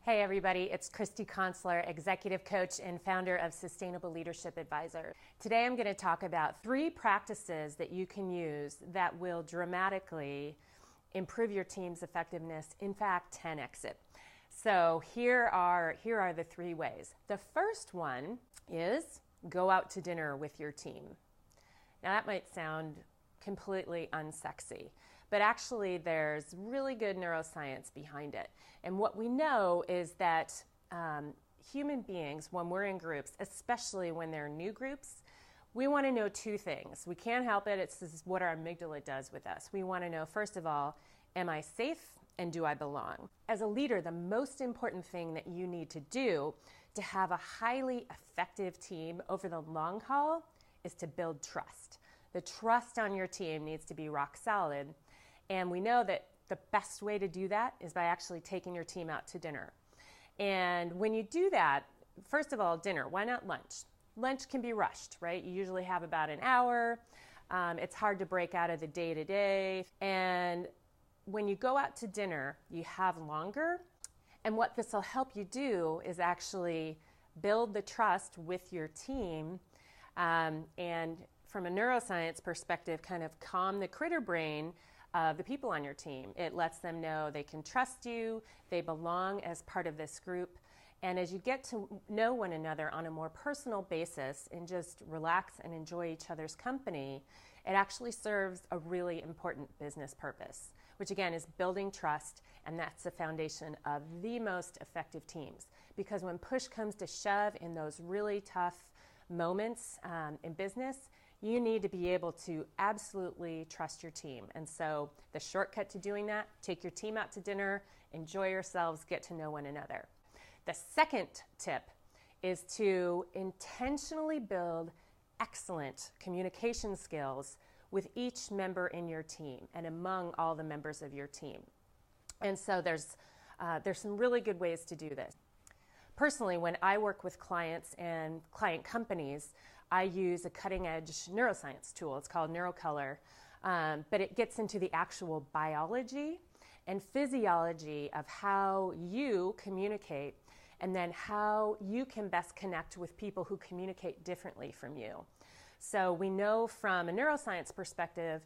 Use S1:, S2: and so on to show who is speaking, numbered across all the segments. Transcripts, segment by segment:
S1: Hey everybody, it's Christy Consular, executive coach and founder of Sustainable Leadership Advisor. Today I'm going to talk about 3 practices that you can use that will dramatically improve your team's effectiveness, in fact 10x it. So here are the 3 ways. The first one is go out to dinner with your team. Now that might sound completely unsexy, but actually there's really good neuroscience behind it. And what we know is that human beings, when we're in groups, especially when they're new groups, we want to know 2 things. We can't help it. This is what our amygdala does with us. We want to know, first of all, am I safe and do I belong? As a leader, the most important thing that you need to do to have a highly effective team over the long haul is to build trust. The trust on your team needs to be rock solid. And we know that the best way to do that is by actually taking your team out to dinner. And when you do that, first of all, dinner, why not lunch? Lunch can be rushed, right? You usually have about an hour. It's hard to break out of the day-to-day. And when you go out to dinner, you have longer. And what this will help you do is actually build the trust with your team and from a neuroscience perspective, kind of calm the critter brain of the people on your team. It lets them know they can trust you, they belong as part of this group. And as you get to know one another on a more personal basis and just relax and enjoy each other's company, it actually serves a really important business purpose, which again is building trust, and that's the foundation of the most effective teams. Because when push comes to shove in those really tough moments in business, you need to be able to absolutely trust your team. And so the shortcut to doing that, take your team out to dinner, enjoy yourselves, get to know one another. The second tip is to intentionally build excellent communication skills with each member in your team and among all the members of your team. And so there's some really good ways to do this. Personally, when I work with clients and client companies, I use a cutting-edge neuroscience tool. It's called NeuroColor, but it gets into the actual biology and physiology of how you communicate and then how you can best connect with people who communicate differently from you. So we know from a neuroscience perspective,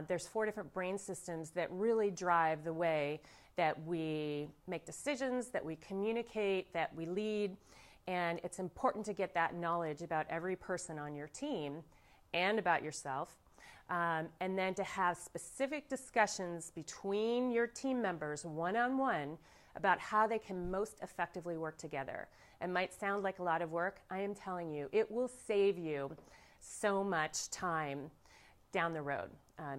S1: there's 4 different brain systems that really drive the way that we make decisions, that we communicate, that we lead. And it's important to get that knowledge about every person on your team and about yourself. And then to have specific discussions between your team members one-on-one about how they can most effectively work together. It might sound like a lot of work. I am telling you, it will save you so much time down the road.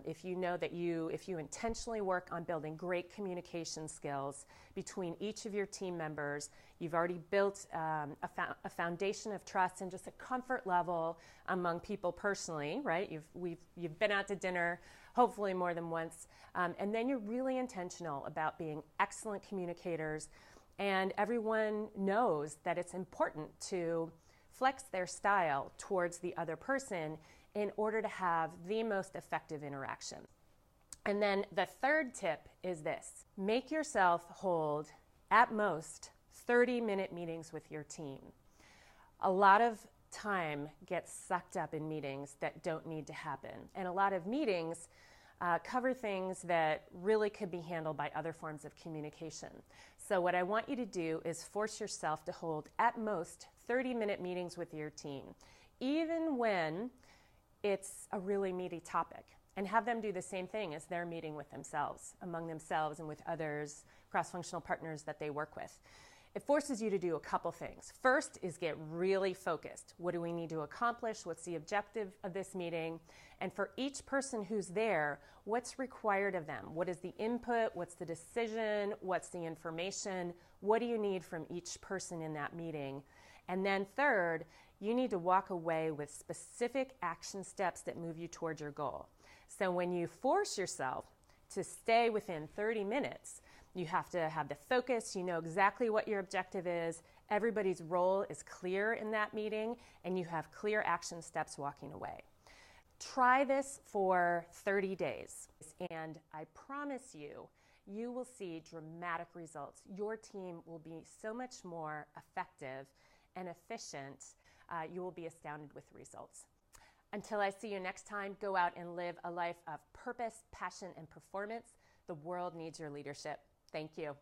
S1: If you know that if you intentionally work on building great communication skills between each of your team members, you've already built a foundation of trust and just a comfort level among people personally, right? You've been out to dinner, hopefully more than once, and then you're really intentional about being excellent communicators, and everyone knows that it's important to flex their style towards the other person in order to have the most effective interaction. And then the third tip is this: make yourself hold at most 30-minute meetings with your team. A lot of time gets sucked up in meetings that don't need to happen, and a lot of meetings cover things that really could be handled by other forms of communication. So what I want you to do is force yourself to hold at most 30-minute meetings with your team, even when it's a really meaty topic, and have them do the same thing as they're meeting with themselves, among themselves and with others, cross-functional partners that they work with. It forces you to do a couple things. First is get really focused. What do we need to accomplish? What's the objective of this meeting? And for each person who's there, what's required of them? What is the input? What's the decision? What's the information? What do you need from each person in that meeting? And then third, you need to walk away with specific action steps that move you towards your goal. So when you force yourself to stay within 30 minutes, you have to have the focus, you know exactly what your objective is, everybody's role is clear in that meeting, and you have clear action steps walking away. Try this for 30 days, and I promise you, you will see dramatic results. Your team will be so much more effective and efficient. You will be astounded with the results. Until I see you next time, go out and live a life of purpose, passion, and performance. The world needs your leadership. Thank you.